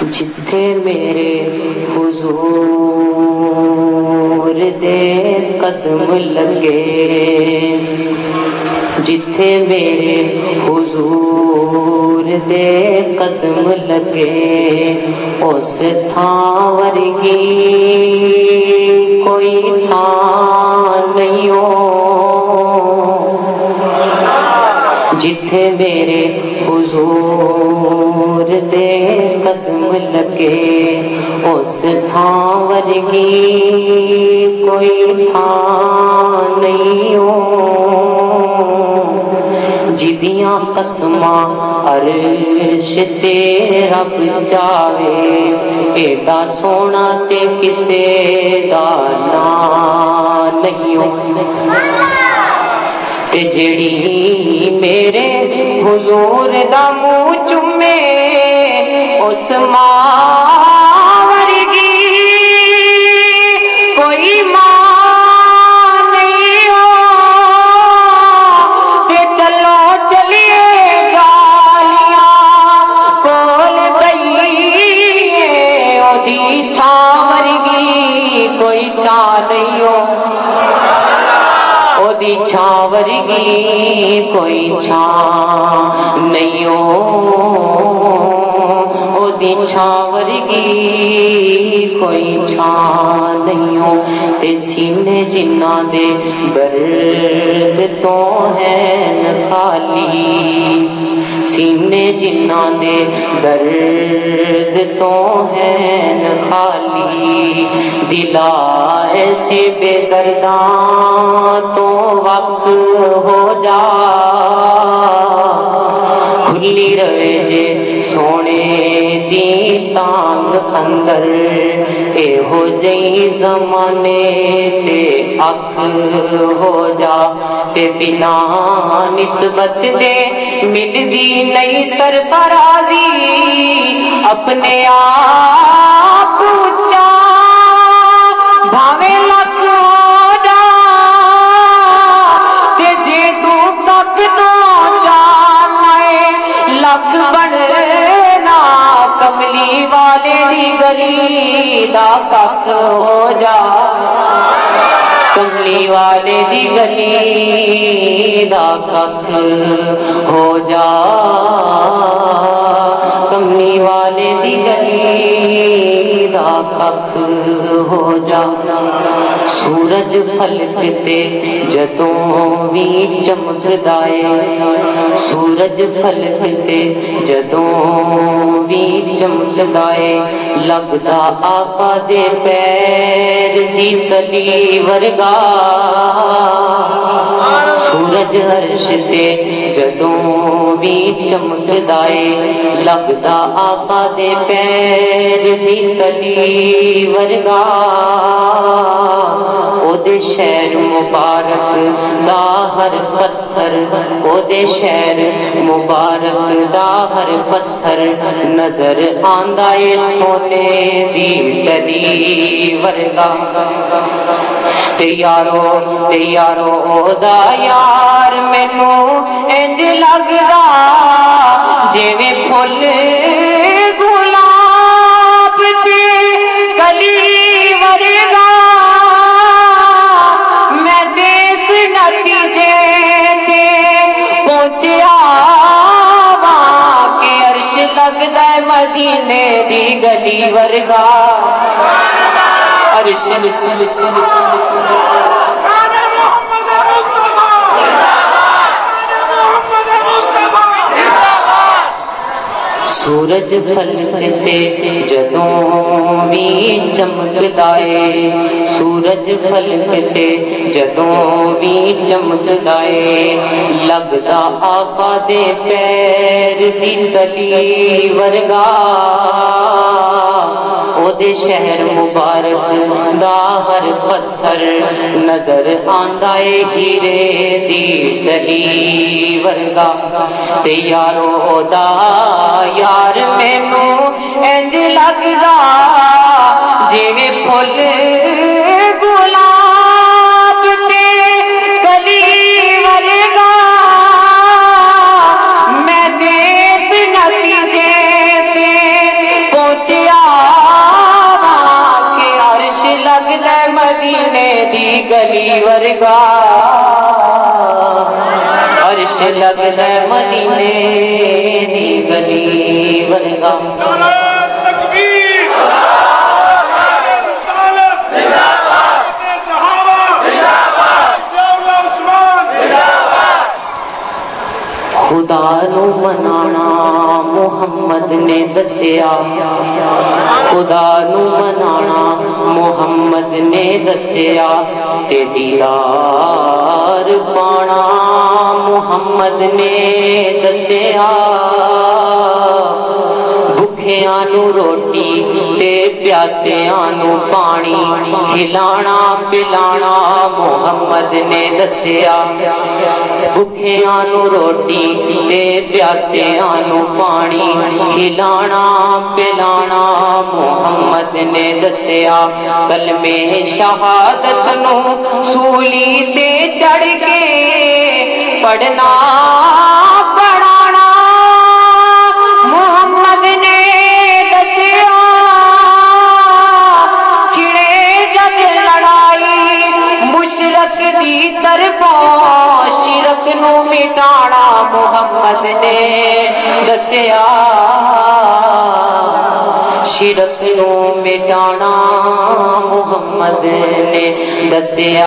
جتھے میرے حضور دے قدم لگے، جتھے میرے حضور دے قدم لگے، اس تھاں ورگی کوئی تھاں نہیں ہو۔ جتھے میرے حضور دے قدم لگے، اس تھاں ورگی کوئی تھاں نہیں ہو۔ جدیاں قسماں عرش تے رب چاہے، ایڈا سونا تے کسے دا نام نہیں ہو۔ تے جڑی میرے حضور دا منہ چومے، اس ماں ورگی کوئی ماں نہیں ہو۔ تے چلو چلیے جالیاں کول بئیے، اودی چھاں ورگی کوئی چھاں نہیں ہو۔ اودی چھاں ورگی کوئی چھاں نہیں ہو۔ اودی چھاں ورگی کوئی چھاں نہیں ہو۔ تے سینے جنہاں دے درد تو ہیں خالی، سینے جنہاں دے درد تو ہیں خالی، دلا ایسے بے درداں تو وقت ہو جا۔ کھلی رہے جے سونے دی تانگ اندر، اے ہو جئی زمانے تے اکھ ہو جا۔ تے بنا نسبت دے ملدی نئی سرفرازی، اپنے آپ اونچا بھاوے لکھ ہو جا۔ تے جے تو تک نہ جانے لکھ بڑھنا، کملی والے دی گلی دا ککھ ہو جا۔ کملی والے دی گلی دا ککھ ہو جا۔ کملی والے دی گلی دا ککھ ہو جا۔ سورج فلک تے جدوں وی چمکدا اے، سورج فلک تے جدوں وی چمکدا اے، لگدا آقا دے پیر دی تلی ورگا۔ سورج عرش تے جدوں وی چمکدا اے، لگدا آقا دے پیر دی تلی ورگا۔ او دے شہر مبارک دا ہر پتھر، او دے شہر مبارک دا ہر پتھر، نظر آندا اے سونے دی تلی ورگا۔ تے یارو او دا یار مینوں انج لگدا جویں پھل گلاب دی کلی ورگا۔ میں دیس نتیجے تے پہنچیا واں کہ عرش لگدا مدینے دی گلی ورگا۔ عرش سورج فلک تے جدوں وی چمکدا اے، سورج فلک تے جدوں وی چمکدا اے، لگدا آقا دے پیر دی تلی ورگا۔ او دے شہر مبارک دا ہر پتھر، نظر آندا اے ہیرے دی تلی ورگا۔ تے یارو او دا یار مینوں انج لگدا جویں پھل گلاب تے کلی ورگا۔ میں دیس نتیجے تے پہنچ گلی ورگا عرش لگدا مدینے دی گلی ورگا خدا نو منانا محمد نے دسیا خدا نو منانا محمد نے دسیا تے دیدار پانا محمد نے دسیا بھکھیاں نو روٹی تے پیاسیاں نو پانی کھلانا پلانا محمد نے دسیا بھکھیاں نو روٹی تے پیاسیاں نو پانی کھلانا پلانا محمد نے دسیا کلمے شہادت نو سولی تے چڑھ کے پڑھنا پڑھانا محمد نے دسیا چھڑے جگ لڑائی مشرق دی طرفوں شرک نو مٹانا محمد نے دسیا شرک نو مٹانا محمد نے دسیا